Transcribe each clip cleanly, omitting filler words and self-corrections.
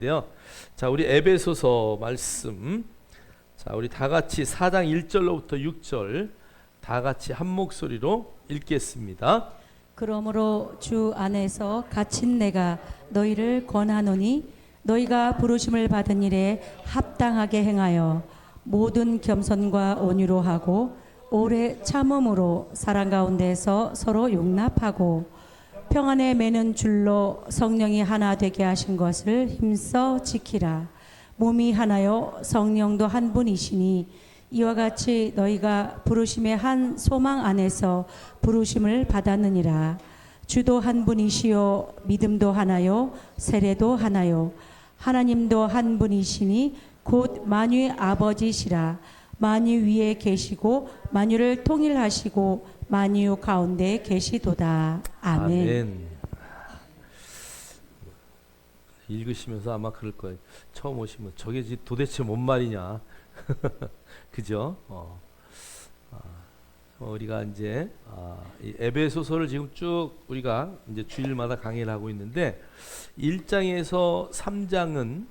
인데요. 자, 우리 에베소서 말씀. 자, 우리 다 같이 4장 1절로부터 6절 다 같이 한 목소리로 읽겠습니다. 그러므로 주 안에서 갇힌 내가 너희를 권하노니 너희가 부르심을 받은 일에 합당하게 행하여 모든 겸손과 온유로 하고 오래 참음으로 사랑 가운데서 서로 용납하고 평안에 매는 줄로 성령이 하나 되게 하신 것을 힘써 지키라. 몸이 하나요 성령도 한 분이시니 이와 같이 너희가 부르심의 한 소망 안에서 부르심을 받았느니라. 주도 한 분이시요 믿음도 하나요 세례도 하나요 하나님도 한 분이시니 곧 만유의 아버지시라. 만유 위에 계시고 만유를 통일하시고 만유 가운데 계시도다. 아멘. 읽으시면서 아마 그럴 거예요. 처음 오시면 저게 도대체 뭔 말이냐. 그죠? 우리가 이제 이 에베소서를 지금 쭉 우리가 이제 주일마다 강의를 하고 있는데 1장에서 3장은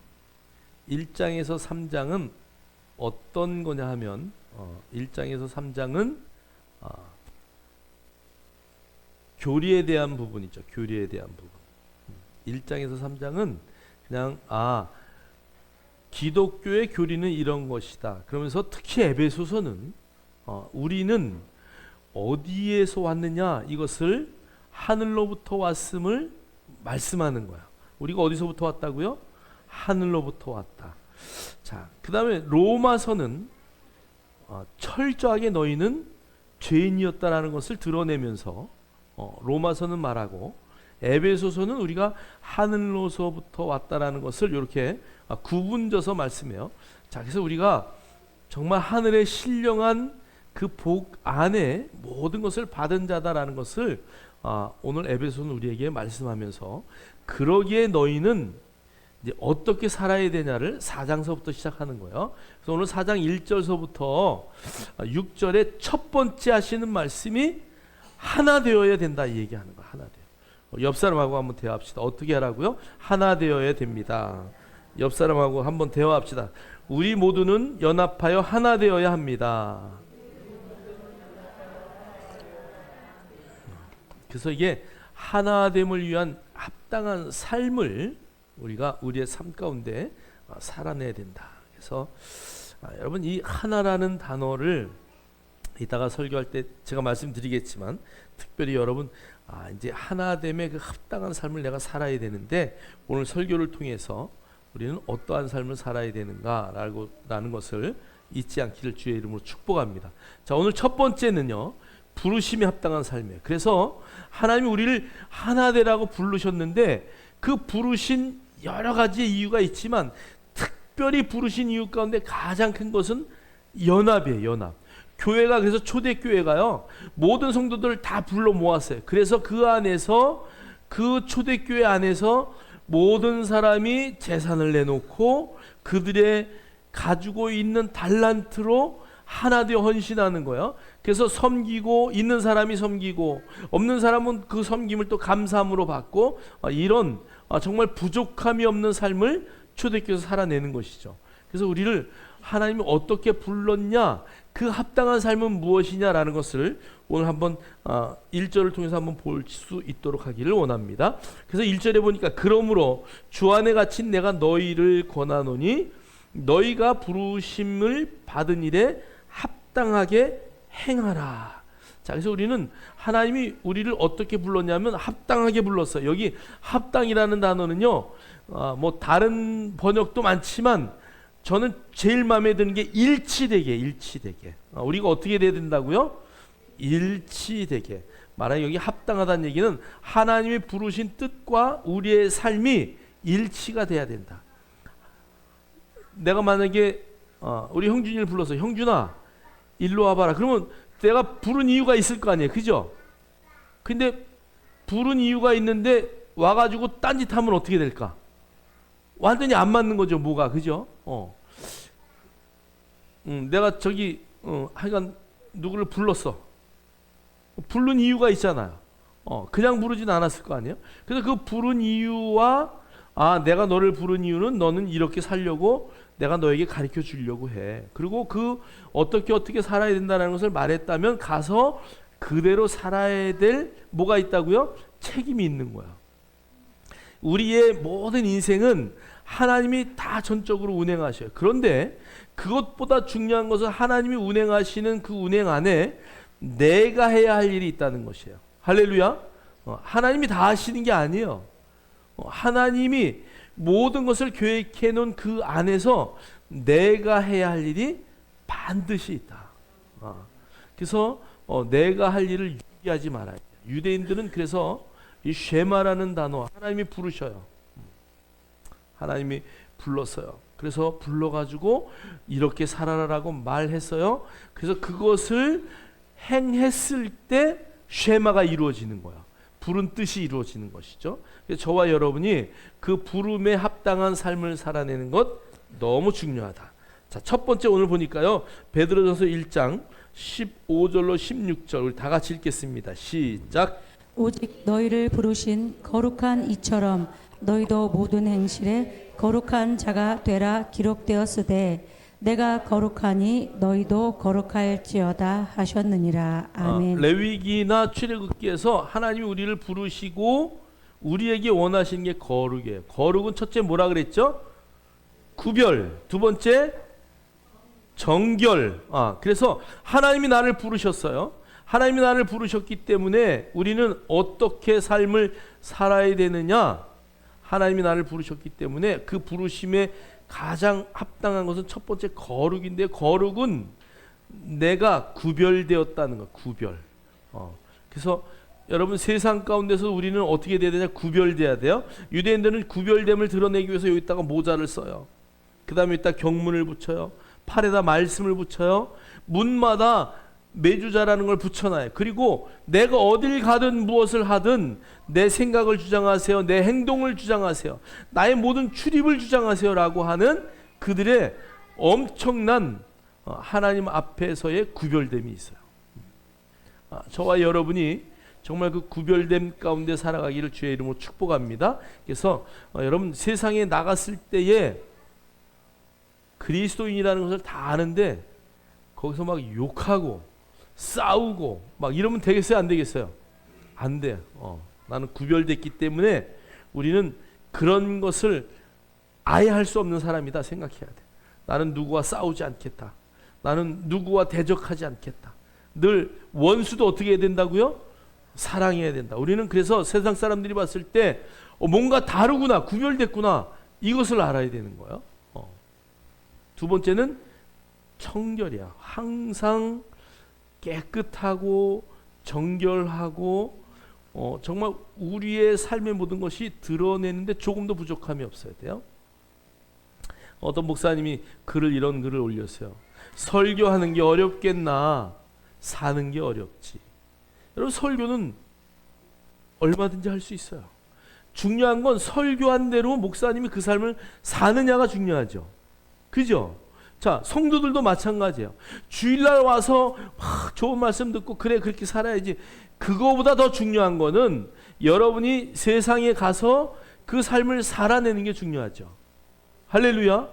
어떤 거냐 하면 1장에서 3장은 교리에 대한 부분이죠. 교리에 대한 부분. 1장에서 3장은 그냥 기독교의 교리는 이런 것이다. 그러면서 특히 에베소서는 우리는 어디에서 왔느냐 이것을 하늘로부터 왔음을 말씀하는 거야. 우리가 어디서부터 왔다고요? 하늘로부터 왔다. 자, 그 다음에 로마서는 철저하게 너희는 죄인이었다라는 것을 드러내면서 로마서는 말하고 에베소서는 우리가 하늘로서부터 왔다라는 것을 이렇게 구분져서 말씀해요. 자, 그래서 우리가 정말 하늘의 신령한 그 복 안에 모든 것을 받은 자다라는 것을 오늘 에베소는 우리에게 말씀하면서 그러기에 너희는 이제 어떻게 살아야 되냐를 4장서부터 시작하는 거예요. 그래서 오늘 4장 1절서부터 6절에 첫 번째 하시는 말씀이 하나 되어야 된다 이 얘기하는 거야. 하나 되어. 옆 사람하고 한번 대화합시다. 어떻게 하라고요? 하나 되어야 됩니다. 옆 사람하고 한번 대화합시다. 우리 모두는 연합하여 하나 되어야 합니다. 그래서 이게 하나됨을 위한 합당한 삶을 우리가 우리의 삶 가운데 살아내야 된다. 그래서 여러분 이 하나라는 단어를 이따가 설교할 때 제가 말씀드리겠지만 특별히 여러분 이제 하나됨의 그 합당한 삶을 내가 살아야 되는데 오늘 설교를 통해서 우리는 어떠한 삶을 살아야 되는가라는 것을 잊지 않기를 주의 이름으로 축복합니다. 자, 오늘 첫 번째는요. 부르심에 합당한 삶이에요. 그래서 하나님이 우리를 하나되라고 부르셨는데 그 부르신 여러 가지의 이유가 있지만 특별히 부르신 이유 가운데 가장 큰 것은 연합이에요. 연합. 교회가 그래서 초대교회가요. 모든 성도들을 다 불러 모았어요. 그래서 그 안에서 그 초대교회 안에서 모든 사람이 재산을 내놓고 그들의 가지고 있는 달란트로 하나 되어 헌신하는 거예요. 그래서 섬기고 있는 사람이 섬기고 없는 사람은 그 섬김을 또 감사함으로 받고 이런 정말 부족함이 없는 삶을 초대교회에서 살아내는 것이죠. 그래서 우리를 하나님이 어떻게 불렀냐 그 합당한 삶은 무엇이냐라는 것을 오늘 한번 1절을 통해서 한번 볼 수 있도록 하기를 원합니다. 그래서 1절에 보니까 그러므로 주 안에 갇힌 내가 너희를 권하노니 너희가 부르심을 받은 일에 합당하게 행하라. 자, 그래서 우리는 하나님이 우리를 어떻게 불렀냐면 합당하게 불렀어요. 여기 합당이라는 단어는요, 뭐 다른 번역도 많지만 저는 제일 마음에 드는 게 일치되게. 우리가 어떻게 돼야 된다고요? 일치되게. 말하는 여기 합당하다는 얘기는 하나님이 부르신 뜻과 우리의 삶이 일치가 돼야 된다. 내가 만약에 우리 형준이를 불러서 형준아 일로 와봐라. 그러면 내가 부른 이유가 있을 거 아니에요. 그죠? 근데 부른 이유가 있는데 와가지고 딴짓하면 어떻게 될까? 완전히 안 맞는 거죠. 뭐가. 그죠? 내가 저기 하여간 누구를 불렀어. 부른 이유가 있잖아요. 그냥 부르진 않았을 거 아니에요. 그래서 그 부른 이유와 아, 내가 너를 부른 이유는 너는 이렇게 살려고 내가 너에게 가르쳐 주려고 해. 그리고 그 어떻게 살아야 된다는 것을 말했다면 가서 그대로 살아야 될 뭐가 있다고요? 책임이 있는 거야. 우리의 모든 인생은 하나님이 다 전적으로 운행하셔요. 그런데 그것보다 중요한 것은 하나님이 운행하시는 그 운행 안에 내가 해야 할 일이 있다는 것이에요. 할렐루야. 하나님이 다 하시는 게 아니에요. 하나님이 모든 것을 계획해 놓은 그 안에서 내가 해야 할 일이 반드시 있다. 그래서 내가 할 일을 유기하지 말아야 돼요. 유대인들은 그래서 이 쉐마라는 단어 하나님이 부르셔요. 하나님이 불렀어요. 그래서 불러가지고 이렇게 살아라라고 말했어요. 그래서 그것을 행했을 때 쉐마가 이루어지는 거야. 부른 뜻이 이루어지는 것이죠. 그래서 저와 여러분이 그 부름에 합당한 삶을 살아내는 것 너무 중요하다. 자, 첫 번째 오늘 보니까요. 베드로전서 1장 15절로 16절 우리 다 같이 읽겠습니다. 시작. 오직 너희를 부르신 거룩한 이처럼 너희도 모든 행실에 거룩한 자가 되라 기록되었으되 내가 거룩하니 너희도 거룩할지어다 하셨느니라. 아멘. 레위기나 출애굽기에서 하나님이 우리를 부르시고 우리에게 원하시는 게 거룩이에요. 거룩은 첫째 뭐라 그랬죠? 구별. 두 번째 정결. 그래서 하나님이 나를 부르셨어요. 하나님이 나를 부르셨기 때문에 우리는 어떻게 삶을 살아야 되느냐? 하나님이 나를 부르셨기 때문에 그 부르심에 가장 합당한 것은 첫 번째 거룩인데, 거룩은 내가 구별되었다는 것. 구별. 그래서 여러분 세상 가운데서 우리는 어떻게 돼야 되냐? 구별돼야 돼요. 유대인들은 구별됨을 드러내기 위해서 여기다가 모자를 써요. 그 다음에 여기다 경문을 붙여요. 팔에다 말씀을 붙여요. 문마다 매주자라는 걸 붙여놔요. 그리고 내가 어딜 가든 무엇을 하든 내 생각을 주장하세요. 내 행동을 주장하세요. 나의 모든 출입을 주장하세요 라고 하는 그들의 엄청난 하나님 앞에서의 구별됨이 있어요. 저와 여러분이 정말 그 구별됨 가운데 살아가기를 주의 이름으로 축복합니다. 그래서 여러분 세상에 나갔을 때에 그리스도인이라는 것을 다 아는데 거기서 막 욕하고 싸우고 막 이러면 되겠어요? 안 되겠어요? 안 돼. 나는 구별됐기 때문에 우리는 그런 것을 아예 할 수 없는 사람이다 생각해야 돼. 나는 누구와 싸우지 않겠다. 나는 누구와 대적하지 않겠다. 늘 원수도 어떻게 해야 된다고요? 사랑해야 된다. 우리는 그래서 세상 사람들이 봤을 때 뭔가 다르구나, 구별됐구나, 이것을 알아야 되는 거예요. 두 번째는 청결이야. 항상 깨끗하고 정결하고 정말 우리의 삶의 모든 것이 드러내는데 조금도 부족함이 없어야 돼요. 어떤 목사님이 이런 글을 올렸어요. 설교하는 게 어렵겠나, 사는 게 어렵지. 여러분 설교는 얼마든지 할 수 있어요. 중요한 건 설교한 대로 목사님이 그 삶을 사느냐가 중요하죠. 그죠? 자, 성도들도 마찬가지예요. 주일날 와서 막 좋은 말씀 듣고 그래 그렇게 살아야지. 그거보다 더 중요한 거는 여러분이 세상에 가서 그 삶을 살아내는 게 중요하죠. 할렐루야.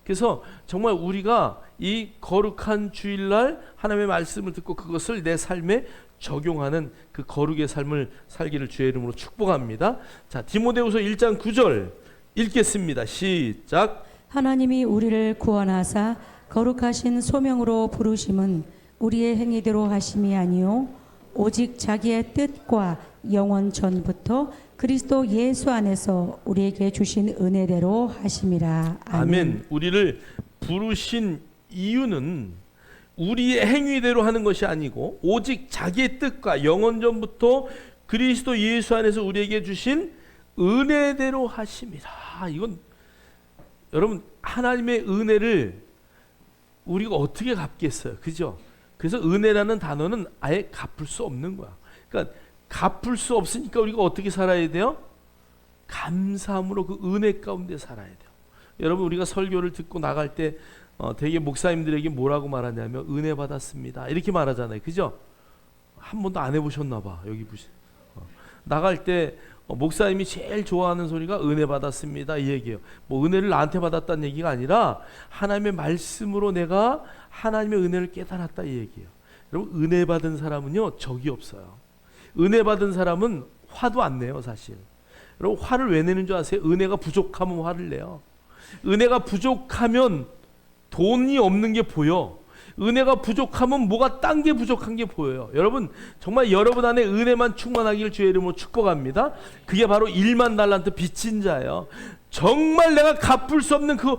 그래서 정말 우리가 이 거룩한 주일날 하나님의 말씀을 듣고 그것을 내 삶에 적용하는 그 거룩의 삶을 살기를 주의 이름으로 축복합니다. 자, 디모데후서 1장 9절 읽겠습니다. 시작. 하나님이 우리를 구원하사 거룩하신 소명으로 부르심은 우리의 행위대로 하심이 아니요 오직 자기의 뜻과 영원 전부터 그리스도 예수 안에서 우리에게 주신 은혜대로 하심이라. 아멘. 우리를 부르신 이유는 우리의 행위대로 하는 것이 아니고 오직 자기의 뜻과 영원 전부터 그리스도 예수 안에서 우리에게 주신 은혜대로 하심이라. 이건 여러분 하나님의 은혜를 우리가 어떻게 갚겠어요? 그죠? 그래서 은혜라는 단어는 아예 갚을 수 없는 거야. 그러니까 갚을 수 없으니까 우리가 어떻게 살아야 돼요? 감사함으로 그 은혜 가운데 살아야 돼요. 여러분 우리가 설교를 듣고 나갈 때 되게 목사님들에게 뭐라고 말하냐면 은혜 받았습니다 이렇게 말하잖아요. 그죠? 한 번도 안 해보셨나 봐. 여기 보시. 나갈 때 목사님이 제일 좋아하는 소리가 은혜 받았습니다 이 얘기예요. 뭐 은혜를 나한테 받았다는 얘기가 아니라 하나님의 말씀으로 내가 하나님의 은혜를 깨달았다 이 얘기예요. 여러분 은혜 받은 사람은요 적이 없어요. 은혜 받은 사람은 화도 안 내요 사실. 여러분 화를 왜 내는 줄 아세요? 은혜가 부족하면 화를 내요. 은혜가 부족하면 돈이 없는 게 보여. 은혜가 부족하면 뭐가 딴 게 부족한 게 보여요. 여러분 정말 여러분 안에 은혜만 충만하기를 주의 이름으로 축복합니다. 그게 바로 1만 달란트 빚진 자예요. 정말 내가 갚을 수 없는 그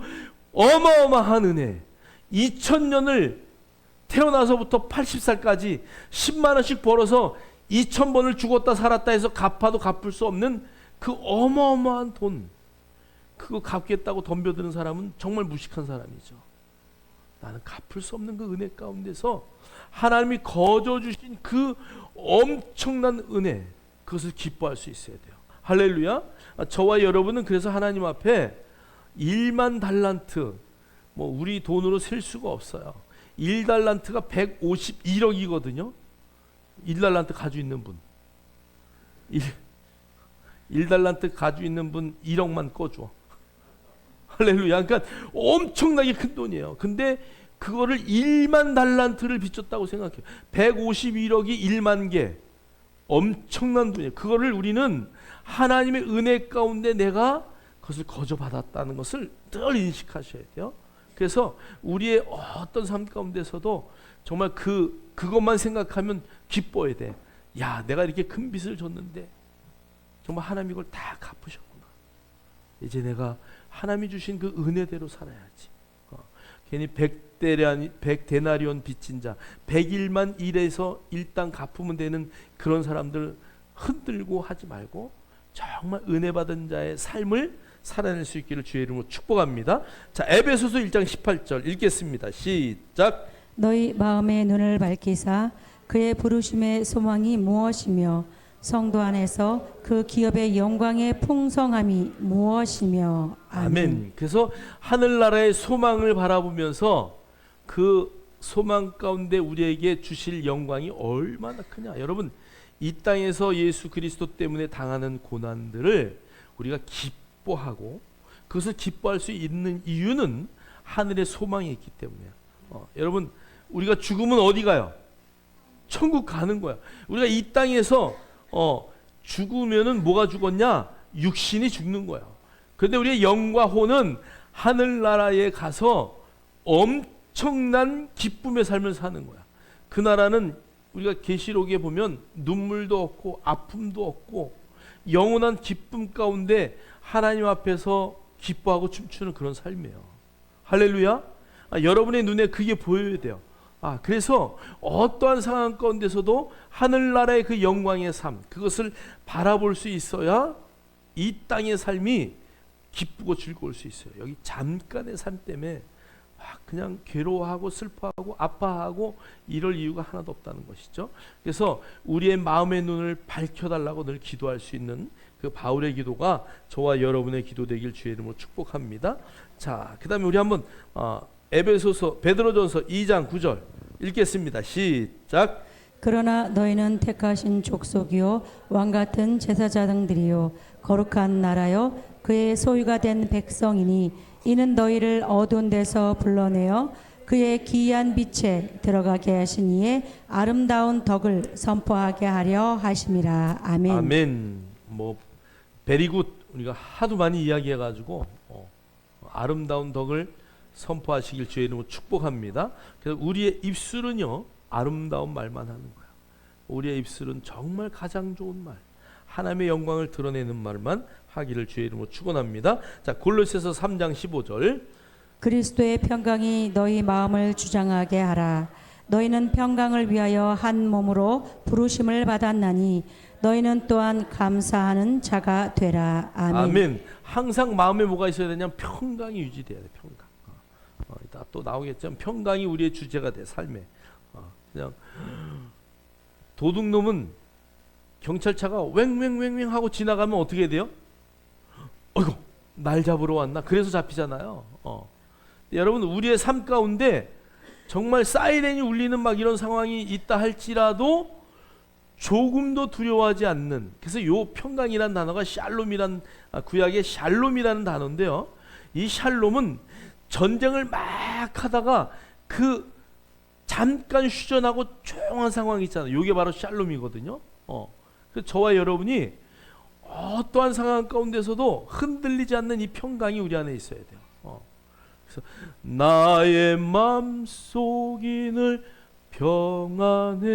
어마어마한 은혜. 2000년을 태어나서부터 80살까지 10만 원씩 벌어서 2000번을 죽었다 살았다 해서 갚아도 갚을 수 없는 그 어마어마한 돈, 그거 갚겠다고 덤벼드는 사람은 정말 무식한 사람이죠. 나는 갚을 수 없는 그 은혜 가운데서 하나님이 거저 주신 그 엄청난 은혜, 그것을 기뻐할 수 있어야 돼요. 할렐루야. 저와 여러분은 그래서 하나님 앞에 1만 달란트, 뭐 우리 돈으로 셀 수가 없어요. 1달란트가 151억이거든요 1달란트 가지고 있는 분, 1달란트 가지고 있는 분 1억만 꺼줘. 할렐루야. 그러니까 엄청나게 큰 돈이에요. 근데 그거를 1만 달란트를 빚졌다고 생각해요. 151억이 1만 개, 엄청난 돈이에요. 그거를 우리는 하나님의 은혜 가운데 내가 그것을 거저 받았다는 것을 늘 인식하셔야 돼요. 그래서 우리의 어떤 삶 가운데서도 정말 그것만 생각하면 기뻐야 돼. 야, 내가 이렇게 큰 빚을 졌는데 정말 하나님이 이걸 다 갚으셨구나. 이제 내가 하나님이 주신 그 은혜대로 살아야지. 괜히 100데나리온 빚진 자, 100일만 일해서 일당 갚으면 되는 그런 사람들 흔들고 하지 말고 정말 은혜 받은 자의 삶을 살아낼 수 있기를 주의 이름으로 축복합니다. 자, 에베소서 1장 18절 읽겠습니다. 시작. 너희 마음의 눈을 밝히사 그의 부르심의 소망이 무엇이며 성도 안에서 그 기업의 영광의 풍성함이 무엇이며. 아멘. 그래서 하늘나라의 소망을 바라보면서 그 소망 가운데 우리에게 주실 영광이 얼마나 크냐. 여러분 이 땅에서 예수 그리스도 때문에 당하는 고난들을 우리가 기뻐하고 그것을 기뻐할 수 있는 이유는 하늘의 소망이 있기 때문이에요. 여러분 우리가 죽으면 어디 가요? 천국 가는 거야. 우리가 이 땅에서 죽으면은 뭐가 죽었냐? 육신이 죽는 거야. 그런데 우리의 영과 혼은 하늘나라에 가서 엄청난 기쁨의 삶을 사는 거야. 그 나라는 우리가 계시록에 보면 눈물도 없고 아픔도 없고 영원한 기쁨 가운데 하나님 앞에서 기뻐하고 춤추는 그런 삶이에요. 할렐루야. 여러분의 눈에 그게 보여야 돼요. 그래서 어떠한 상황 가운데서도 하늘나라의 그 영광의 삶, 그것을 바라볼 수 있어야 이 땅의 삶이 기쁘고 즐거울 수 있어요. 여기 잠깐의 삶 때문에 그냥 괴로워하고 슬퍼하고 아파하고 이럴 이유가 하나도 없다는 것이죠. 그래서 우리의 마음의 눈을 밝혀달라고 늘 기도할 수 있는 그 바울의 기도가 저와 여러분의 기도 되길 주의 이름으로 축복합니다. 자, 그 다음에 우리 한번 에베소서 베드로전서 2장 9절 읽겠습니다. 시작. 그러나 너희는 택하신 족속이요 왕같은 제사장들이요 거룩한 나라요 그의 소유가 된 백성이니 이는 너희를 어두운 데서 불러내어 그의 기이한 빛에 들어가게 하신 이의 아름다운 덕을 선포하게 하려 하심이라. 아멘. 아멘. 베리굿 우리가 하도 많이 이야기해가지고 아름다운 덕을 선포하시길 주의 이름으로 축복합니다. 그래서 우리의 입술은요 아름다운 말만 하는 거야. 우리의 입술은 정말 가장 좋은 말, 하나님의 영광을 드러내는 말만 하기를 주의 이름으로 축원합니다. 자, 골로새서 3장 15절. 그리스도의 평강이 너희 마음을 주장하게 하라. 너희는 평강을 위하여 한 몸으로 부르심을 받았나니 너희는 또한 감사하는 자가 되라. 아멘. 아멘. 항상 마음에 뭐가 있어야 되냐면 평강이 유지돼야 돼. 평강. 이따 또 나오겠지만 평강이 우리의 주제가 돼. 삶에. 그냥 도둑놈은 경찰차가 왱왱왱왱 하고 지나가면 어떻게 돼요? 어이구, 날 잡으러 왔나? 그래서 잡히잖아요. 여러분 우리의 삶 가운데 정말 사이렌이 울리는 막 이런 상황이 있다 할지라도 조금도 두려워하지 않는. 그래서 요 평강이라는 단어가 샬롬이란 구약의 샬롬이라는 단어인데요. 이 샬롬은 전쟁을 막 하다가 그 잠깐 휴전하고 조용한 상황이 있잖아요. 이게 바로 샬롬이거든요. 그래서 저와 여러분이 어떠한 상황 가운데서도 흔들리지 않는 이 평강이 우리 안에 있어야 돼요. 그래서 나의 맘속이 늘 평안해,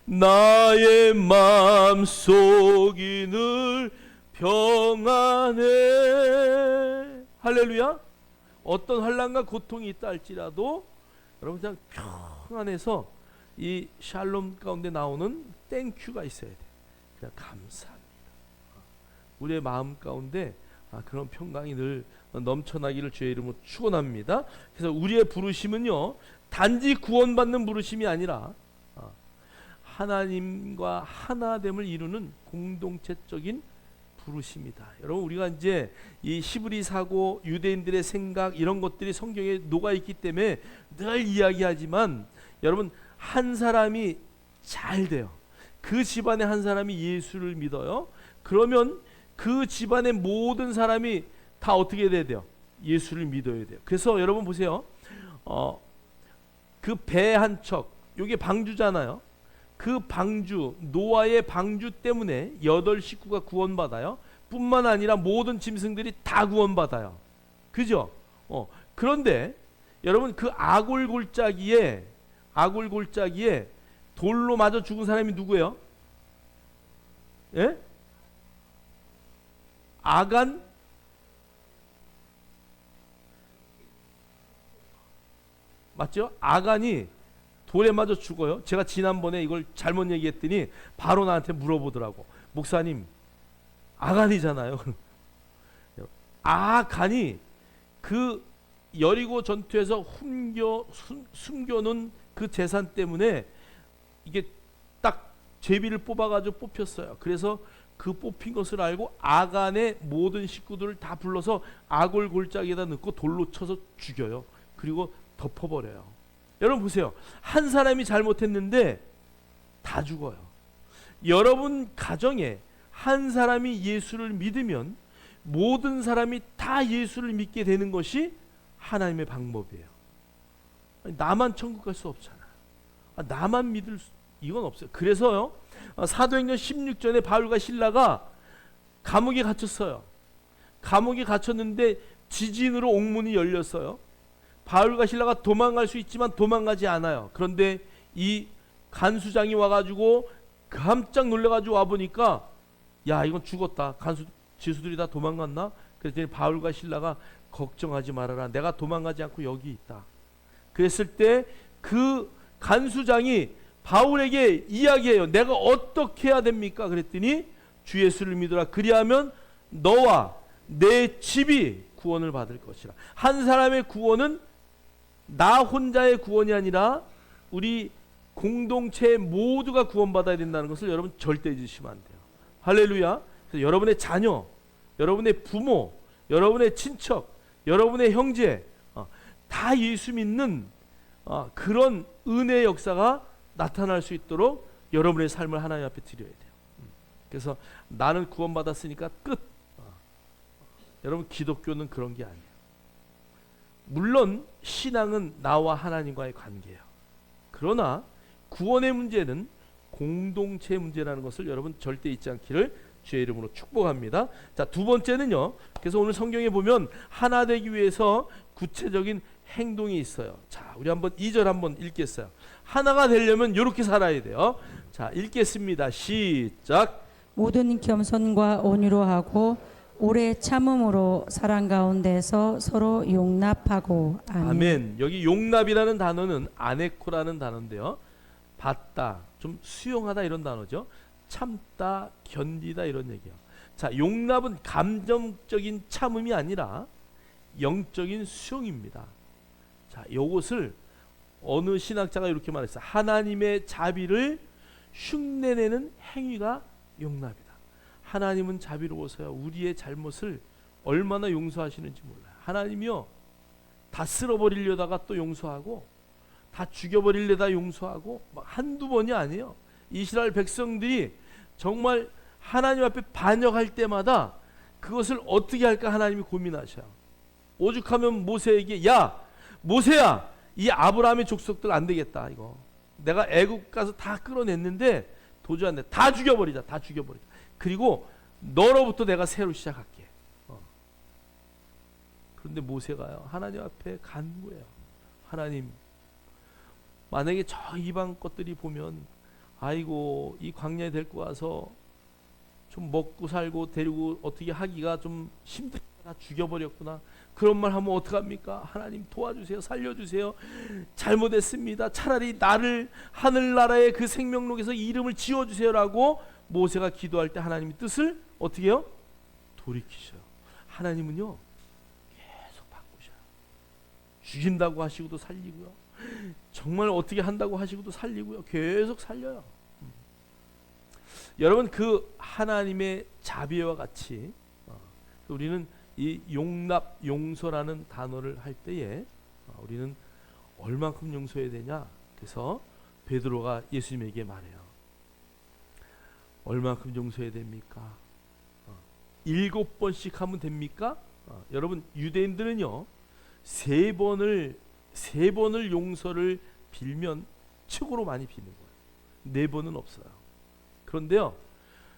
나의 맘속이 늘 평안해. 할렐루야. 어떤 환난과 고통이 있다 할지라도 여러분 그냥 평안해서 이 샬롬 가운데 나오는 땡큐가 있어야 돼. 그냥 감사합니다. 우리의 마음 가운데 그런 평강이 늘 넘쳐나기를 주의 이름으로 축원합니다. 그래서 우리의 부르심은요, 단지 구원받는 부르심이 아니라 하나님과 하나됨을 이루는 공동체적인 부르심이다. 여러분, 우리가 이제 이 시브리 사고, 유대인들의 생각, 이런 것들이 성경에 녹아 있기 때문에 늘 이야기하지만, 여러분, 한 사람이 잘 돼요. 그 집안의 한 사람이 예수를 믿어요. 그러면 그 집안의 모든 사람이 다 어떻게 돼야 돼요? 예수를 믿어야 돼요. 그래서 여러분 보세요. 그 배 한 척, 이게 방주잖아요. 그 방주, 노아의 방주 때문에 8 식구가 구원받아요. 뿐만 아니라 모든 짐승들이 다 구원받아요. 그죠? 그런데 여러분, 그 아골골짜기에 돌로 맞아 죽은 사람이 누구예요? 예? 아간? 맞죠? 아간이 돌에 맞아 죽어요. 제가 지난번에 이걸 잘못 얘기했더니 바로 나한테 물어보더라고. 목사님, 아간이잖아요. 아간이 그 여리고 전투에서 숨겨놓은 그 재산 때문에 이게 딱 제비를 뽑아가지고 뽑혔어요. 그래서 그 뽑힌 것을 알고 아간의 모든 식구들을 다 불러서 아골 골짜기에다 넣고 돌로 쳐서 죽여요. 그리고 덮어버려요. 여러분 보세요. 한 사람이 잘못했는데 다 죽어요. 여러분 가정에 한 사람이 예수를 믿으면 모든 사람이 다 예수를 믿게 되는 것이 하나님의 방법이에요. 나만 천국 갈 수 없잖아. 나만 믿을 이건 없어요. 그래서요, 사도행전 16절에 바울과 실라가 감옥에 갇혔어요. 감옥에 갇혔는데 지진으로 옥문이 열렸어요. 바울과 실라가 도망갈 수 있지만 도망가지 않아요. 그런데 이 간수장이 와가지고 깜짝 놀래가지고 와보니까, 야, 이건 죽었다. 지수들이 다 도망갔나? 그랬더니 바울과 실라가 걱정하지 말아라. 내가 도망가지 않고 여기 있다. 그랬을 때 그 간수장이 바울에게 이야기해요. 내가 어떻게 해야 됩니까? 그랬더니 주 예수를 믿으라. 그리하면 너와 내 집이 구원을 받을 것이라. 한 사람의 구원은 나 혼자의 구원이 아니라 우리 공동체 모두가 구원받아야 된다는 것을 여러분 절대 잊으시면 안 돼요. 할렐루야. 그래서 여러분의 자녀, 여러분의 부모, 여러분의 친척, 여러분의 형제 다 예수 믿는 그런 은혜의 역사가 나타날 수 있도록 여러분의 삶을 하나님 앞에 드려야 돼요. 그래서 나는 구원받았으니까 끝. 여러분, 기독교는 그런 게 아니에요. 물론 신앙은 나와 하나님과의 관계예요. 그러나 구원의 문제는 공동체의 문제라는 것을 여러분 절대 잊지 않기를 주의 이름으로 축복합니다. 자, 두 번째는요. 그래서 오늘 성경에 보면 하나 되기 위해서 구체적인 행동이 있어요. 자, 우리 한번 2절 한번 읽겠어요. 하나가 되려면 이렇게 살아야 돼요. 자, 읽겠습니다. 시작. 모든 겸손과 온유로 하고 오래 참음으로 사랑 가운데서 서로 용납하고. 아멘. 아멘. 여기 용납이라는 단어는 아네코라는 단어인데요. 받다, 좀 수용하다 이런 단어죠. 참다, 견디다 이런 얘기예요. 자, 용납은 감정적인 참음이 아니라 영적인 수용입니다. 자, 이것을 어느 신학자가 이렇게 말했어요. 하나님의 자비를 흉내내는 행위가 용납이다. 하나님은 자비로워서요, 우리의 잘못을 얼마나 용서하시는지 몰라요. 하나님이요, 다 쓸어버리려다가 또 용서하고, 다 죽여버리려다 용서하고, 막 한두 번이 아니에요. 이스라엘 백성들이 정말 하나님 앞에 반역할 때마다 그것을 어떻게 할까 하나님이 고민하셔요. 오죽하면 모세에게 야 모세야 이 아브라함의 족속들 안 되겠다 이거 내가 애굽 가서 다 끌어냈는데 도저히 안 돼. 다 죽여버리자. 다 죽여버리자. 그리고 너로부터 내가 새로 시작할게. 그런데 모세가요 하나님 앞에 간구해요. 하나님 만약에 저 이방 것들이 보면 아이고 이 광야에 데리고 와서 좀 먹고 살고 데리고 어떻게 하기가 좀 힘들다 죽여버렸구나. 그런 말 하면 어떡합니까? 하나님 도와주세요. 살려주세요. 잘못했습니다. 차라리 나를 하늘나라의 그 생명록에서 이름을 지어주세요라고 모세가 기도할 때 하나님이 뜻을 어떻게 해요? 돌이키셔요. 하나님은요 계속 바꾸셔요. 죽인다고 하시고도 살리고요. 정말 어떻게 한다고 하시고도 살리고요. 계속 살려요. 여러분 그 하나님의 자비와 같이 우리는 이 용납, 용서라는 단어를 할 때에 우리는 얼만큼 용서해야 되냐? 그래서 베드로가 예수님에게 말해요. 얼만큼 용서해야 됩니까? 7번씩 하면 됩니까? 여러분 유대인들은요 3번을 용서를 빌면 최고로 많이 비는 거예요. 4번은 없어요. 그런데요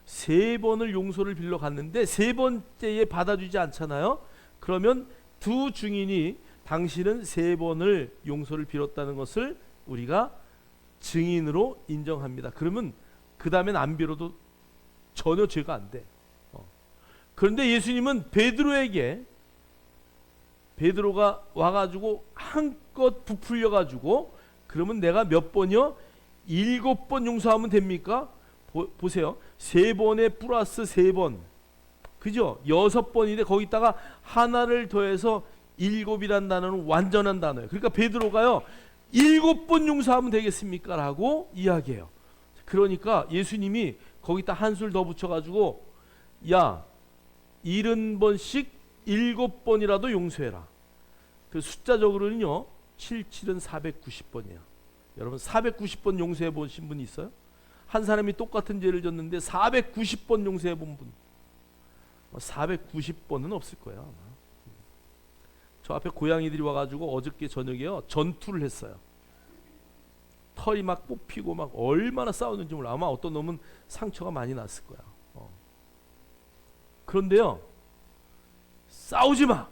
3번을 용서를 빌러 갔는데 3번째에 받아주지 않잖아요. 그러면 두 증인이 당신은 3번을 용서를 빌었다는 것을 우리가 증인으로 인정합니다. 그러면 그 다음엔 안 빌어도 전혀 죄가 안 돼. 그런데 예수님은 베드로가 와가지고 한껏 부풀려가지고 그러면 내가 몇 번이요? 7번 용서하면 됩니까? 보세요. 3번에 플러스 3번. 그죠? 6번인데 거기다가 하나를 더해서 7이란 단어는 완전한 단어예요. 그러니까 베드로가요 7번 용서하면 되겠습니까? 라고 이야기해요. 그러니까 예수님이 거기다 한술 더 붙여가지고 야 70번씩 7번이라도 용서해라. 그 숫자적으로는요 77은 490번이에요. 여러분 490번 용서해 보신 분 있어요? 한 사람이 똑같은 죄를 졌는데 490번 용서해 본 분 490번은 없을 거예요 아마. 저 앞에 고양이들이 와가지고 어저께 저녁에요 전투를 했어요. 털이 막 뽑히고 막 얼마나 싸웠는지 몰라. 아마 어떤 놈은 상처가 많이 났을 거야. 그런데요 싸우지 마.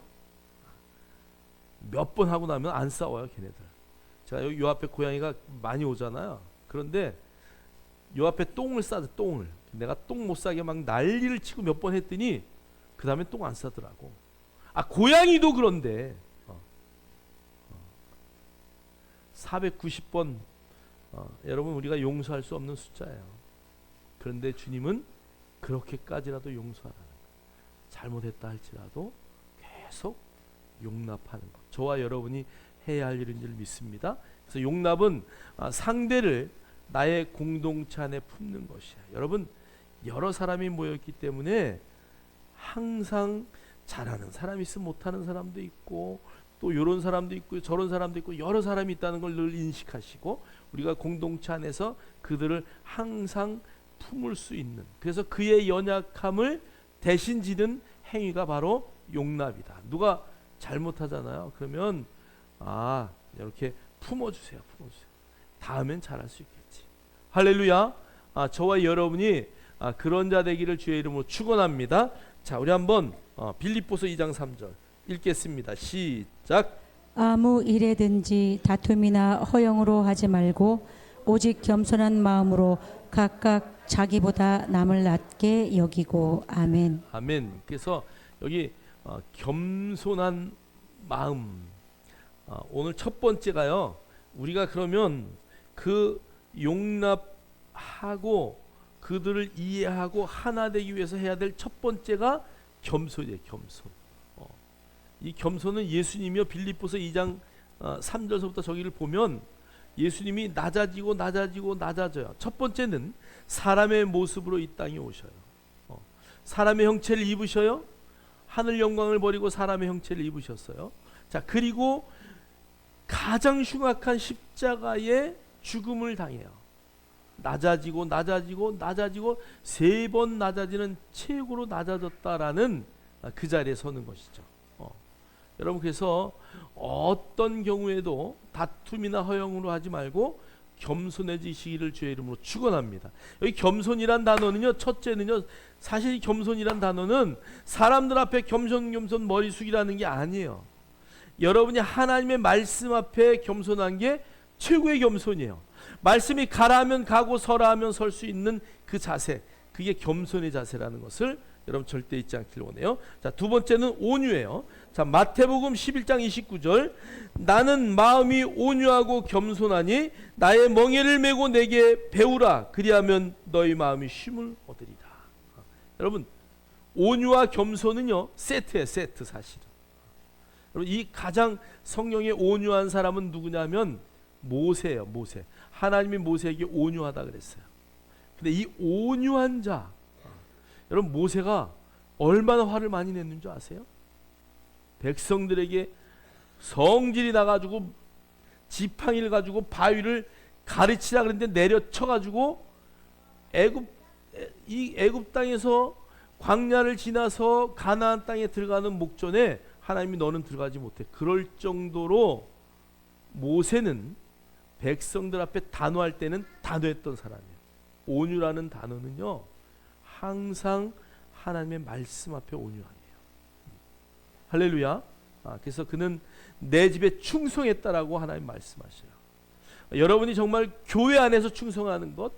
몇 번 하고 나면 안 싸워요 걔네들. 제가 여기 요 앞에 고양이가 많이 오잖아요. 그런데 요 앞에 똥을 싸죠. 똥을 내가 똥 못 싸게 막 난리를 치고 몇 번 했더니 그 다음에 똥 안 싸더라고. 아 고양이도 그런데 490번 여러분 우리가 용서할 수 없는 숫자예요. 그런데 주님은 그렇게까지라도 용서하라는 거예요. 잘못했다 할지라도 계속 용납하는 것. 저와 여러분이 해야 할 일인 줄 믿습니다. 그래서 용납은 상대를 나의 공동체 안에 품는 것이야. 여러분 여러 사람이 모였기 때문에 항상 잘하는 사람이 있으면 못하는 사람도 있고 또 이런 사람도 있고 저런 사람도 있고 여러 사람이 있다는 걸 늘 인식하시고 우리가 공동체 안에서 그들을 항상 품을 수 있는, 그래서 그의 연약함을 대신 지는 행위가 바로 용납이다. 누가 잘못하잖아요. 그러면 이렇게 품어주세요. 다음엔 잘할 수 있겠지. 할렐루야. 저와 여러분이 그런 자 되기를 주의 이름으로 축원합니다. 자, 우리 한번 빌립보서 2장 3절 읽겠습니다. 시작. 아무 일에든지 다툼이나 허영으로 하지 말고 오직 겸손한 마음으로 각각 자기보다 남을 낮게 여기고. 아멘. 아멘. 그래서 여기 겸손한 마음, 오늘 첫 번째가요, 우리가 그러면 그 용납하고 그들을 이해하고 하나 되기 위해서 해야 될 첫 번째가 겸손이에요. 겸손. 이 겸손은 예수님이요, 빌립보서 2장 3절서부터 저기를 보면 예수님이 낮아져요. 첫 번째는 사람의 모습으로 이 땅에 오셔요. 사람의 형체를 입으셔요. 하늘 영광을 버리고 사람의 형체를 입으셨어요. 자, 그리고 가장 흉악한 십자가의 죽음을 당해요. 낮아지고 낮아지고 낮아지고 3번 낮아지는 최고로 낮아졌다라는 그 자리에 서는 것이죠. 여러분, 그래서 어떤 경우에도 다툼이나 허영으로 하지 말고 겸손해지시기를 주의 이름으로 축원합니다. 여기 겸손이란 단어는요, 첫째는요, 사실 겸손이란 단어는 사람들 앞에 겸손 머리 숙이라는 게 아니에요. 여러분이 하나님의 말씀 앞에 겸손한 게 최고의 겸손이에요. 말씀이 가라 하면 가고 서라 하면 설 수 있는 그 자세, 그게 겸손의 자세라는 것을 여러분 절대 잊지 않기를 원해요. 자, 두 번째는 온유예요. 자, 마태복음 11장 29절, 나는 마음이 온유하고 겸손하니 나의 멍에를 메고 내게 배우라, 그리하면 너희 마음이 쉼을 얻으리라. 여러분, 온유와 겸손은요 세트예요. 세트. 사실은 여러분, 이 가장 성령의 온유한 사람은 누구냐면 모세예요. 모세. 하나님이 모세에게 온유하다 그랬어요. 근데 이 온유한 자, 여러분, 모세가 얼마나 화를 많이 냈는 줄 아세요? 백성들에게 성질이 나가지고 지팡이를 가지고 바위를 가르치라 그랬는데 내려쳐가지고 애굽 땅에서 광야를 지나서 가나안 땅에 들어가는 목전에 하나님이 너는 들어가지 못해. 그럴 정도로 모세는 백성들 앞에 단호할 때는 단호했던 사람이에요. 온유라는 단어는요, 항상 하나님의 말씀 앞에 온유함이에요. 할렐루야. 그래서 그는 내 집에 충성했다라고 하나님 말씀하셔요. 여러분이 정말 교회 안에서 충성하는 것,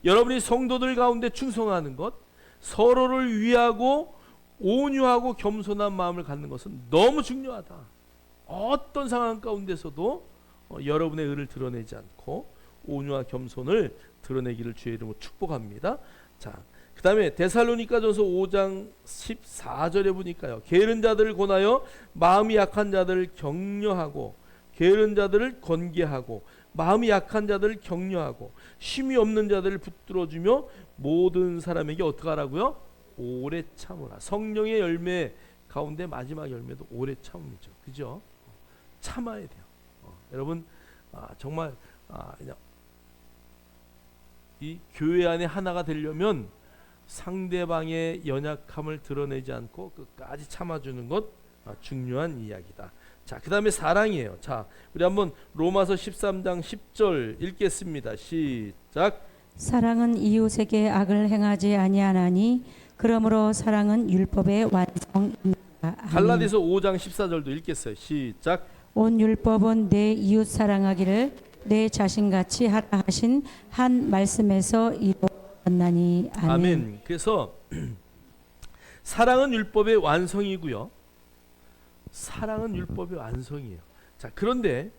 여러분이 성도들 가운데 충성하는 것, 서로를 위하고 온유하고 겸손한 마음을 갖는 것은 너무 중요하다. 어떤 상황 가운데서도 여러분의 의를 드러내지 않고 온유와 겸손을 드러내기를 주의 이름으로 축복합니다. 자, 그 다음에 데살로니가전서 5장 14절에 보니까요, 게으른 자들을 권하여 마음이 약한 자들을 격려하고, 게으른 자들을 권계하고, 마음이 약한 자들을 격려하고, 쉼이 없는 자들을 붙들어주며 모든 사람에게 어떻게 하라고요? 오래 참으라. 성령의 열매 가운데 마지막 열매도 오래 참음이죠. 그죠? 참아야 돼요. 여러분, 정말 그냥 이 교회 안에 하나가 되려면 상대방의 연약함을 드러내지 않고 끝까지 참아주는 것 중요한 이야기다. 자, 그 다음에 사랑이에요. 자, 우리 한번 로마서 13장 10절 읽겠습니다. 시작. 사랑은 이웃에게 악을 행하지 아니하나니 그러므로 사랑은 율법의 완성이니라. 아멘. 갈라디아서 5장 14절도 읽겠어요. 시작. 온 율법은 내 이웃 사랑하기를 내 자신같이 하라 하신 한 말씀에서 이루어졌나니. 아멘. 아멘. 그래서 사랑은 율법의 완성이고요. 사랑은 율법의 완성이에요. 자, 그런데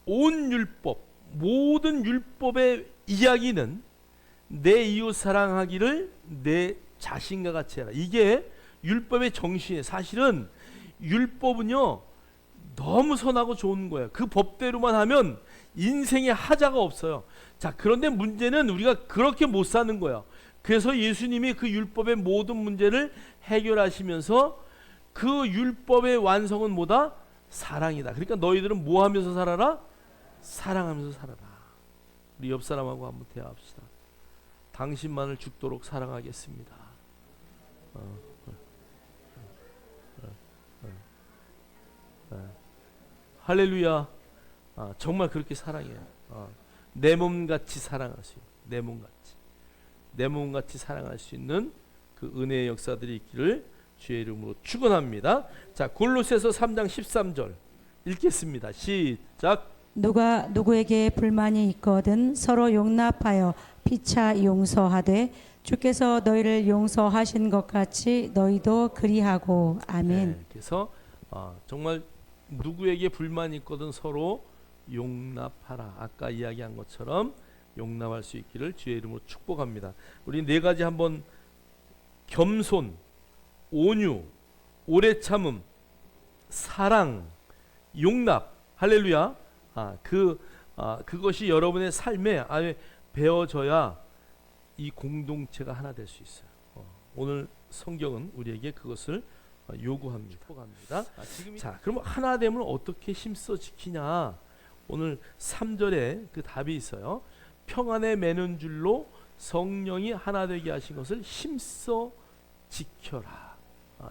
온 율법, 모든 율법의 이야기는 내 이웃 사랑하기를 내 자신과 같이 해라. 이게 율법의 정신이에요. 사실은 율법은요, 너무 선하고 좋은 거예요. 그 법대로만 하면 인생에 하자가 없어요. 자, 그런데 문제는 우리가 그렇게 못 사는 거예요. 그래서 예수님이 그 율법의 모든 문제를 해결하시면서 그 율법의 완성은 뭐다? 사랑이다. 그러니까 너희들은 뭐 하면서 살아라? 사랑하면서 살아라. 우리 옆 사람하고 한번 대화합시다. 당신만을 죽도록 사랑하겠습니다. 할렐루야. 정말 그렇게 사랑해요. 내 몸같이 사랑할 수 있는, 내 몸같이 사랑할 수 있는 그 은혜의 역사들이 있기를 주의 이름으로 축원합니다. 자, 골로새서 3장 13절 읽겠습니다. 시작. 누가 누구에게 불만이 있거든 서로 용납하여 피차 용서하되 주께서 너희를 용서하신 것 같이 너희도 그리하고. 아멘. 네, 그래서 정말 누구에게 불만이 있거든 서로 용납하라. 아까 이야기한 것처럼 용납할 수 있기를 주의 이름으로 축복합니다. 우리 네 가지 한번 겸손, 온유, 오래 참음, 사랑, 용납. 할렐루야. 그것이 여러분의 삶에 아예 배워져야 이 공동체가 하나 될 수 있어요. 오늘 성경은 우리에게 그것을 요구합니다. 자, 그럼 하나됨을 어떻게 힘써 지키냐? 오늘 3절에 그 답이 있어요. 평안에 매는 줄로 성령이 하나 되게 하신 것을 힘써 지켜라.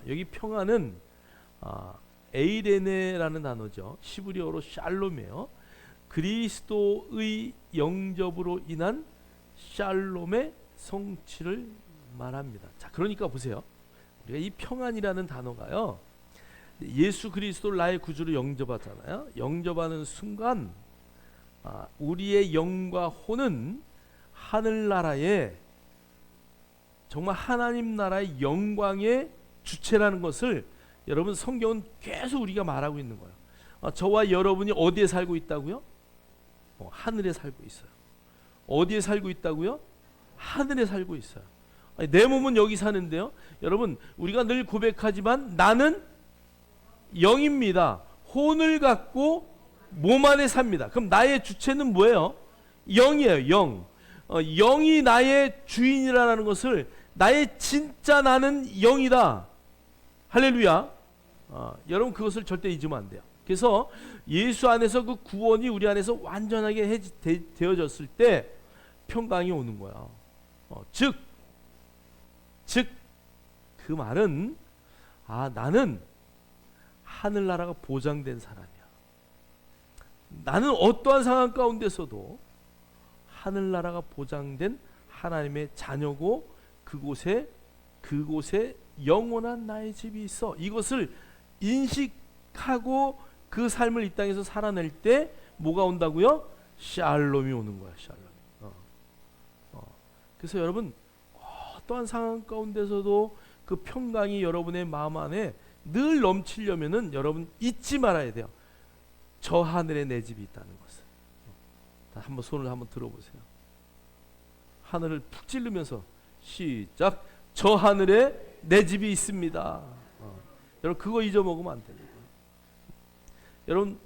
여기 평안은 에이레네라는 단어죠. 시브리어로 샬롬이에요. 그리스도의 영접으로 인한 샬롬의 성취를 말합니다. 자, 그러니까 보세요. 우리가 이 평안이라는 단어가요, 예수 그리스도를 나의 구주로 영접하잖아요. 영접하는 순간 우리의 영과 혼은 하늘나라의, 정말 하나님 나라의 영광의 주체라는 것을 여러분 성경은 계속 우리가 말하고 있는 거예요. 저와 여러분이 어디에 살고 있다고요? 하늘에 살고 있어요. 어디에 살고 있다고요? 하늘에 살고 있어요. 아니, 내 몸은 여기 사는데요, 여러분 우리가 늘 고백하지만 나는 영입니다. 혼을 갖고 몸 안에 삽니다. 그럼 나의 주체는 뭐예요? 영이에요. 영. 영이 나의 주인이라는 것을, 나의 진짜 나는 영이다. 할렐루야. 여러분 그것을 절대 잊으면 안 돼요. 그래서 예수 안에서 그 구원이 우리 안에서 완전하게 되어졌을 때 평강이 오는 거야. 즉 그 말은 나는 하늘나라가 보장된 사람이야. 나는 어떠한 상황 가운데서도 하늘나라가 보장된 하나님의 자녀고 그곳에 영원한 나의 집이 있어. 이것을 인식하고 그 삶을 이 땅에서 살아낼 때 뭐가 온다고요? 샬롬이 오는 거야. 샬롬. 그래서 여러분 어떠한 상황 가운데서도 그 평강이 여러분의 마음 안에 늘 넘치려면은 여러분 잊지 말아야 돼요. 저 하늘에 내 집이 있다는 것을. 한번 손을 한번 들어보세요. 하늘을 푹 찌르면서 시작. 저 하늘에 내 집이 있습니다. 여러분 그거 잊어먹으면 안 됩니다. 여러분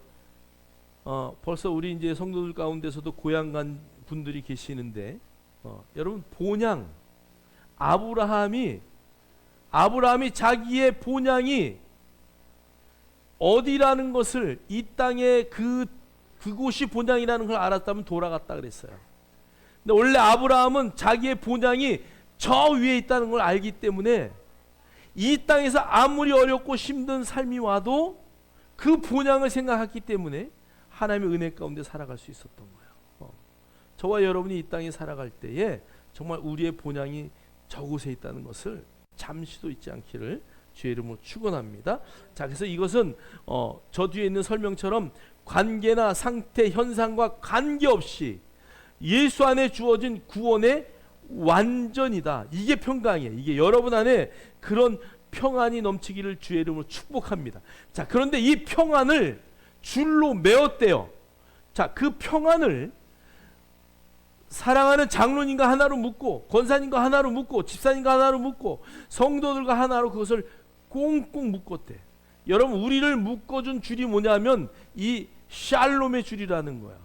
벌써 우리 이제 성도들 가운데서도 고향 간 분들이 계시는데 여러분 본향, 아브라함이 자기의 본향이 어디라는 것을, 이 땅에 그곳이 본향이라는 걸 알았다면 돌아갔다 그랬어요. 근데 원래 아브라함은 자기의 본향이 저 위에 있다는 걸 알기 때문에 이 땅에서 아무리 어렵고 힘든 삶이 와도 그 본향을 생각했기 때문에 하나님의 은혜 가운데 살아갈 수 있었던 거예요. 저와 여러분이 이 땅에 살아갈 때에 정말 우리의 본향이 저곳에 있다는 것을 잠시도 잊지 않기를 주의 이름으로 축원합니다. 자, 그래서 이것은 저 뒤에 있는 설명처럼 관계나 상태, 현상과 관계없이 예수 안에 주어진 구원의 완전이다. 이게 평강이에요. 이게 여러분 안에 그런 평안이 넘치기를 주의 이름으로 축복합니다. 자, 그런데 이 평안을 줄로 메었대요. 자, 그 평안을 사랑하는 장로님과 하나로 묶고, 권사님과 하나로 묶고, 집사님과 하나로 묶고, 성도들과 하나로 그것을 꽁꽁 묶었대. 여러분 우리를 묶어준 줄이 뭐냐면 이 샬롬의 줄이라는 거야.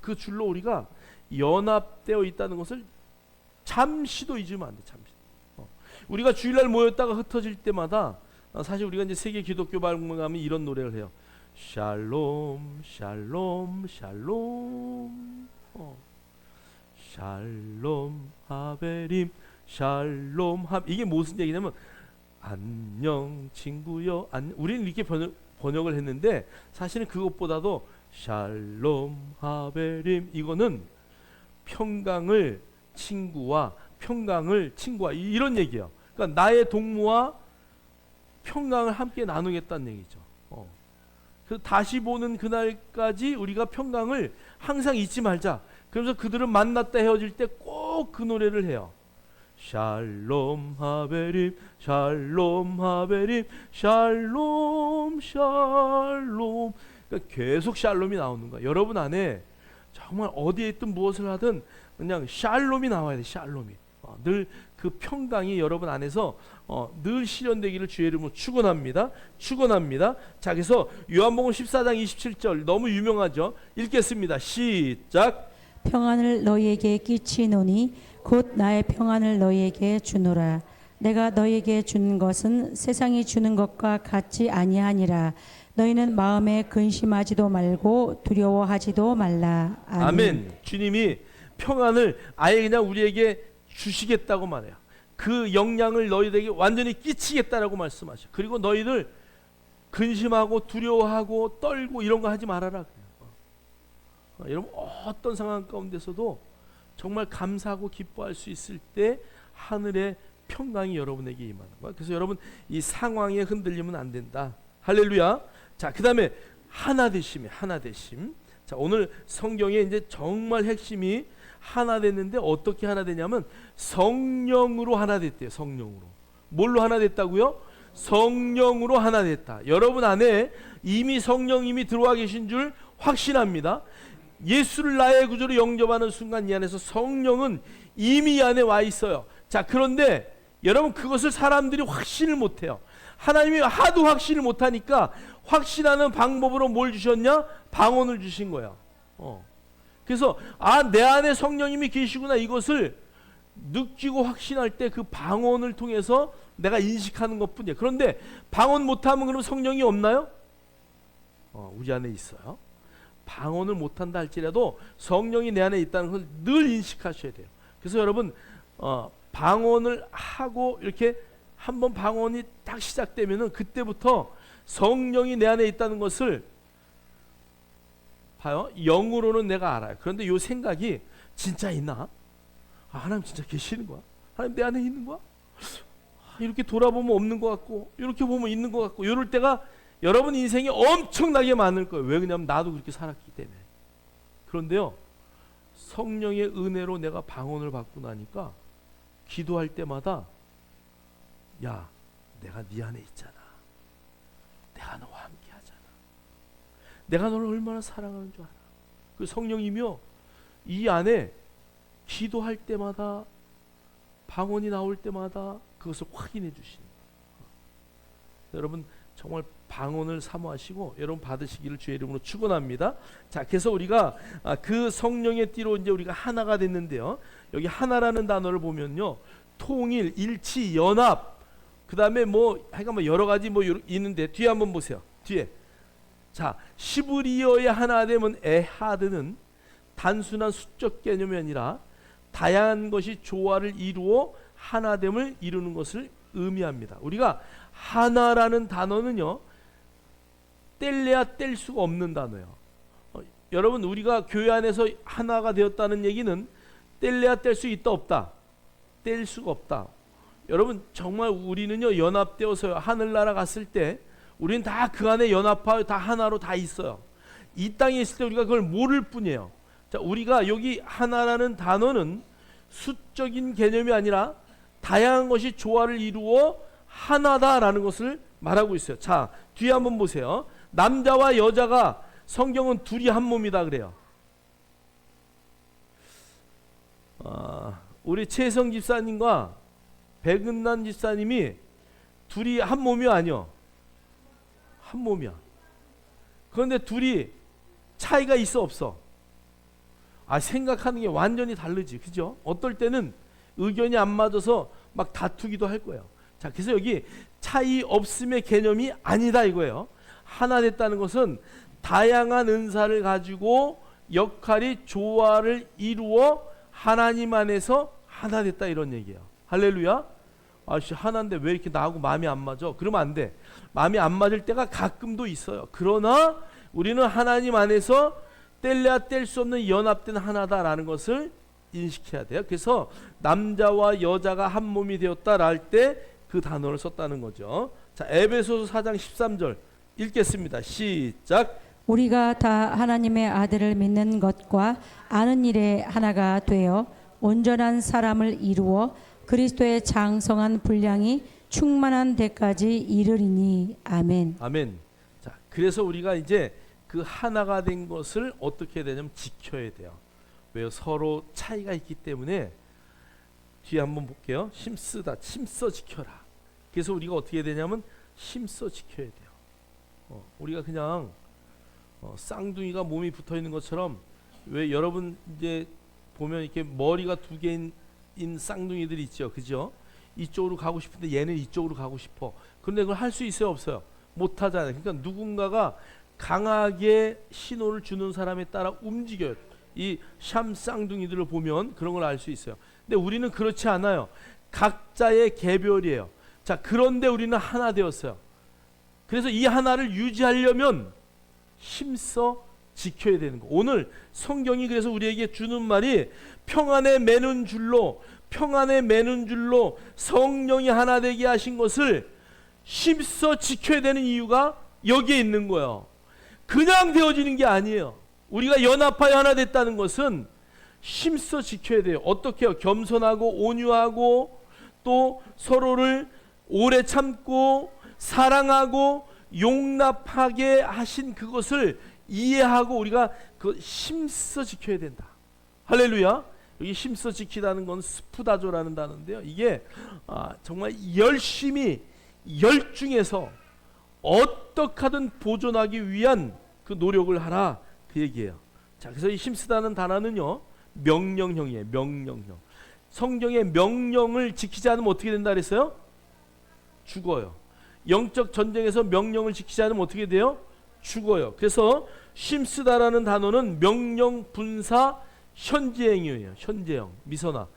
그 줄로 우리가 연합되어 있다는 것을 잠시도 잊으면 안 돼. 잠시. 우리가 주일날 모였다가 흩어질 때마다 사실 우리가 이제 세계 기독교 발굴하면 이런 노래를 해요. 샬롬 샬롬 샬롬 샬롬 하베림 샬롬 함. 이게 무슨 얘기냐면 안녕 친구여. 우리는 이렇게 번역을 했는데 사실은 그것보다도 샬롬 하베림, 이거는 평강을 친구와 이런 얘기예요. 그러니까 나의 동무와 평강을 함께 나누겠다는 얘기죠. 그래서 다시 보는 그날까지 우리가 평강을 항상 잊지 말자. 그러면서 그들은 만났다 헤어질 때 꼭 그 노래를 해요. 샬롬 하베림 샬롬 하베림 샬롬 샬롬. 그러니까 계속 샬롬이 나오는 거야. 여러분 안에 정말 어디에 있든 무엇을 하든 그냥 샬롬이 나와야 돼. 샬롬이. 늘 그 평강이 여러분 안에서 늘 실현되기를 주의 이름으로 축원합니다. 자, 그래서 요한복음 14장 27절 너무 유명하죠. 읽겠습니다. 시작. 평안을 너희에게 끼치노니 곧 나의 평안을 너희에게 주노라. 내가 너희에게 주는 것은 세상이 주는 것과 같지 아니하니라. 너희는 마음에 근심하지도 말고 두려워하지도 말라. 아멘. 아멘. 주님이 평안을 아예 그냥 우리에게 주시겠다고 말해요. 그 영향을 너희들에게 완전히 끼치겠다라고 말씀하셔. 그리고 너희들 근심하고 두려워하고 떨고 이런 거 하지 말아라. 여러분 어떤 상황 가운데서도 정말 감사하고 기뻐할 수 있을 때 하늘의 평강이 여러분에게 임하는 거야. 그래서 여러분 이 상황에 흔들리면 안 된다. 할렐루야. 자, 그다음에 하나 되심이 하나 되심. 자, 오늘 성경에 이제 정말 핵심이 하나 됐는데 어떻게 하나 되냐면 성령으로 하나 됐대요. 성령으로. 뭘로 하나 됐다고요? 성령으로 하나 됐다. 여러분 안에 이미 성령님이 들어와 계신 줄 확신합니다. 예수를 나의 구주로 영접하는 순간 이 안에서 성령은 이미 이 안에 와 있어요. 자, 그런데 여러분 그것을 사람들이 확신을 못해요. 하나님이 하도 확신을 못하니까 확신하는 방법으로 뭘 주셨냐? 방언을 주신 거예요. 그래서 내 안에 성령님이 계시구나 이것을 느끼고 확신할 때 그 방언을 통해서 내가 인식하는 것뿐이에요. 그런데 방언 못하면 그럼 성령이 없나요? 우리 안에 있어요. 방언을 못한다 할지라도 성령이 내 안에 있다는 걸 늘 인식하셔야 돼요. 그래서 여러분 방언을 하고 이렇게 한번 방언이 딱 시작되면은 그때부터 성령이 내 안에 있다는 것을 봐요. 영으로는 내가 알아요. 그런데 요 생각이 진짜 있나? 하나님 진짜 계시는 거야? 하나님 내 안에 있는 거야? 이렇게 돌아보면 없는 것 같고 이렇게 보면 있는 것 같고 이럴 때가 여러분 인생이 엄청나게 많을 거예요. 왜 그러냐면 나도 그렇게 살았기 때문에. 그런데요 성령의 은혜로 내가 방언을 받고 나니까 기도할 때마다 야 내가 네 안에 있잖아. 내가 너와 함께 하잖아. 내가 너를 얼마나 사랑하는 줄 알아. 그 성령이며 이 안에 기도할 때마다 방언이 나올 때마다 그것을 확인해 주시는 거예요. 여러분 정말 방언을 사모하시고 여러분 받으시기를 주의 이름으로 축원합니다. 자, 그래서 우리가 그 성령의 띠로 이제 우리가 하나가 됐는데요. 여기 하나라는 단어를 보면요, 통일, 일치, 연합, 그 다음에 하여간 여러 가지 있는데 뒤에 한번 보세요. 뒤에 자 시브리어의 하나됨은 에하드는 단순한 수적 개념이 아니라 다양한 것이 조화를 이루어 하나됨을 이루는 것을 의미합니다. 우리가 하나라는 단어는요 뗄래야 뗄 수가 없는 단어예요. 여러분 우리가 교회 안에서 하나가 되었다는 얘기는 뗄래야 뗄 수 있다 없다? 뗄 수가 없다. 여러분 정말 우리는요 연합되어서 하늘나라 갔을 때 우리는 다 그 안에 연합하여 다 하나로 다 있어요. 이 땅에 있을 때 우리가 그걸 모를 뿐이에요. 자, 우리가 여기 하나라는 단어는 수적인 개념이 아니라 다양한 것이 조화를 이루어 하나다라는 것을 말하고 있어요. 자, 뒤에 한번 보세요. 남자와 여자가 성경은 둘이 한 몸이다 그래요. 우리 최성 집사님과 백은난 집사님이 둘이 한 몸이 아니요. 한 몸이야. 그런데 둘이 차이가 있어 없어? 생각하는 게 완전히 다르지. 그죠? 어떨 때는 의견이 안 맞아서 막 다투기도 할 거예요. 자, 그래서 여기 차이 없음의 개념이 아니다 이거예요. 하나 됐다는 것은 다양한 은사를 가지고 역할이 조화를 이루어 하나님 안에서 하나 됐다 이런 얘기예요. 할렐루야. 하나인데 왜 이렇게 나하고 마음이 안 맞아? 그러면 안 돼. 마음이 안 맞을 때가 가끔도 있어요. 그러나 우리는 하나님 안에서 뗄래야 뗄 수 없는 연합된 하나다라는 것을 인식해야 돼요. 그래서 남자와 여자가 한 몸이 되었다라 할 때 그 단어를 썼다는 거죠. 자, 에베소서 4장 13절 읽겠습니다. 시작. 우리가 다 하나님의 아들을 믿는 것과 아는 일에 하나가 되어 온전한 사람을 이루어 그리스도의 장성한 분량이 충만한 데까지 이르리니. 아멘. 아멘. 자, 그래서 우리가 이제 그 하나가 된 것을 어떻게 해야 되냐면 지켜야 돼요. 왜요? 서로 차이가 있기 때문에. 뒤에 한번 볼게요. 힘써 지켜라. 그래서 우리가 어떻게 해야 되냐면 힘써 지켜야 돼요. 우리가 그냥 쌍둥이가 몸이 붙어 있는 것처럼, 왜 여러분 이제 보면 이렇게 머리가 두 개인 쌍둥이들이 있죠. 그죠? 이쪽으로 가고 싶은데 얘는 이쪽으로 가고 싶어. 그런데 그걸 할 수 있어요 없어요? 못하잖아요. 그러니까 누군가가 강하게 신호를 주는 사람에 따라 움직여요. 이 샴 쌍둥이들을 보면 그런 걸 알 수 있어요. 근데 우리는 그렇지 않아요. 각자의 개별이에요. 자, 그런데 우리는 하나 되었어요. 그래서 이 하나를 유지하려면 힘써 지켜야 되는 거. 오늘 성경이 그래서 우리에게 주는 말이 평안에 매는 줄로 성령이 하나 되게 하신 것을 힘써 지켜야 되는 이유가 여기에 있는 거예요. 그냥 되어지는 게 아니에요. 우리가 연합하여 하나 됐다는 것은 힘써 지켜야 돼요. 어떻게 해요? 겸손하고 온유하고 또 서로를 오래 참고 사랑하고 용납하게 하신 그것을 이해하고 우리가 그 힘써 지켜야 된다. 할렐루야. 여기 힘써 지키다는 건 스푸다조라는 단어인데요. 이게 정말 열심히 열중해서 어떻게 하든 보존하기 위한 그 노력을 하라 그 얘기예요. 자, 그래서 이 힘쓰다는 단어는요 명령형이에요. 명령형. 성경의 명령을 지키지 않으면 어떻게 된다 그랬어요? 죽어요. 영적 전쟁에서 명령을 지키지 않으면 어떻게 돼요? 죽어요. 그래서 힘쓰다라는 단어는 명령 분사 현재형이에요. 현재형. 미선아.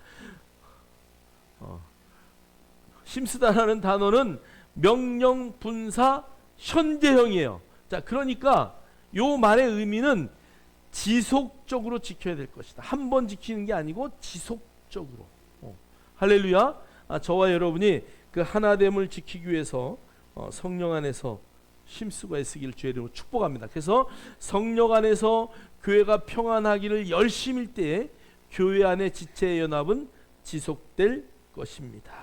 힘쓰다라는 단어는 명령 분사 현재형이에요. 자, 그러니까 요 말의 의미는 지속적으로 지켜야 될 것이다. 한 번 지키는 게 아니고 지속적으로. 할렐루야. 저와 여러분이 그 하나됨을 지키기 위해서 성령 안에서 힘쓰고 애쓰기를 주의 이름으로 축복합니다. 그래서 성령 안에서 교회가 평안하기를 열심일 때에 교회 안의 지체의 연합은 지속될 것입니다.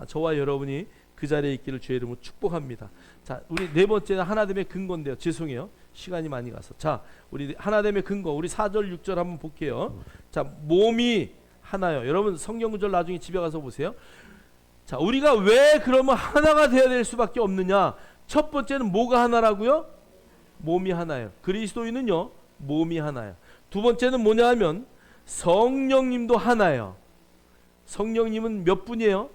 저와 여러분이 그 자리에 있기를 주의 이름으로 축복합니다. 자, 우리 네 번째는 하나됨의 근거인데요. 죄송해요. 시간이 많이 가서. 자, 우리 하나됨의 근거. 우리 4절 6절 한번 볼게요. 자, 몸이 하나요. 여러분 성경 구절 나중에 집에 가서 보세요. 자, 우리가 왜 그러면 하나가 되어야 될 수밖에 없느냐? 첫 번째는 뭐가 하나라고요? 몸이 하나예요. 그리스도인은요 몸이 하나예요. 두 번째는 뭐냐 하면 성령님도 하나예요. 성령님은 몇 분이에요?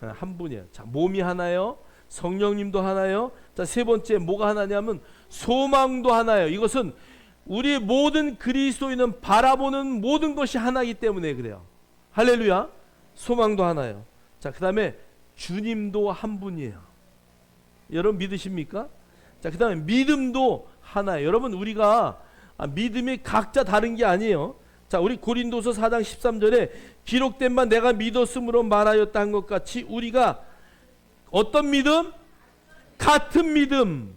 한 분이에요. 자, 몸이 하나예요. 성령님도 하나예요. 자, 세 번째 뭐가 하나냐면 소망도 하나예요. 이것은 우리 모든 그리스도인은 바라보는 모든 것이 하나이기 때문에 그래요. 할렐루야. 소망도 하나예요. 자, 그 다음에 주님도 한 분이에요. 여러분 믿으십니까? 자, 그 다음에 믿음도 하나예요. 여러분 우리가 믿음이 각자 다른 게 아니에요. 자, 우리 고린도서 4장 13절에 기록된 바 내가 믿었으므로 말하였다 한 것 같이 우리가 어떤 믿음? 같은 믿음.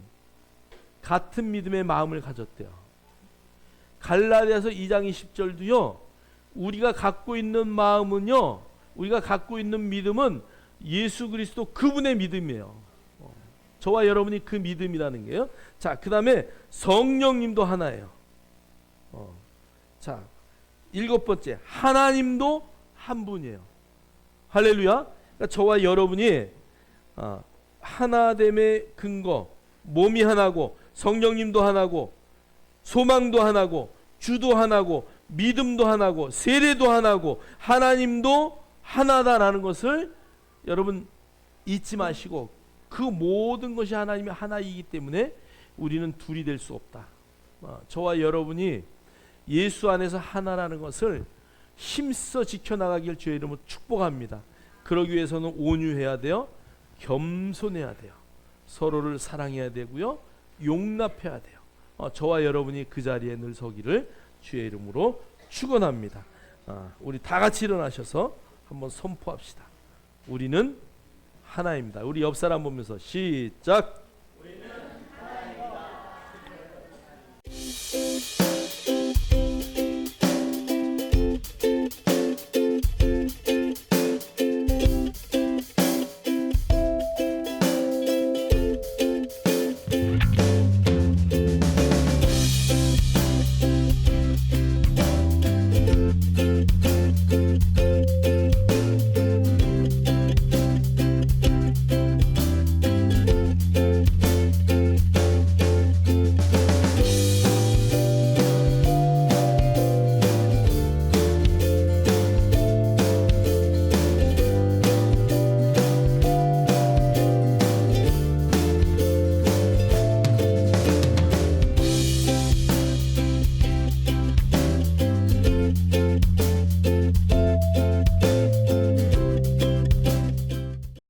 같은 믿음의 마음을 가졌대요. 갈라디아서 2장 20절도요. 우리가 갖고 있는 마음은요. 우리가 갖고 있는 믿음은 예수 그리스도 그분의 믿음이에요. 저와 여러분이 그 믿음이라는 게요. 자, 그 다음에 성령님도 하나예요. 자, 일곱 번째 하나님도 한 분이에요. 할렐루야. 그러니까 저와 여러분이 하나됨의 근거, 몸이 하나고 성령님도 하나고 소망도 하나고 주도 하나고 믿음도 하나고 세례도 하나고 하나님도 하나다라는 것을 여러분 잊지 마시고 그 모든 것이 하나님이 하나이기 때문에 우리는 둘이 될 수 없다. 저와 여러분이 예수 안에서 하나라는 것을 힘써 지켜나가길 주의 이름으로 축복합니다. 그러기 위해서는 온유해야 돼요. 겸손해야 돼요. 서로를 사랑해야 되고요. 용납해야 돼요. 저와 여러분이 그 자리에 늘 서기를 주의 이름으로 축원합니다. 우리 다 같이 일어나셔서 한번 선포합시다. 우리는 하나입니다. 우리 옆 사람 보면서 시작. 우리는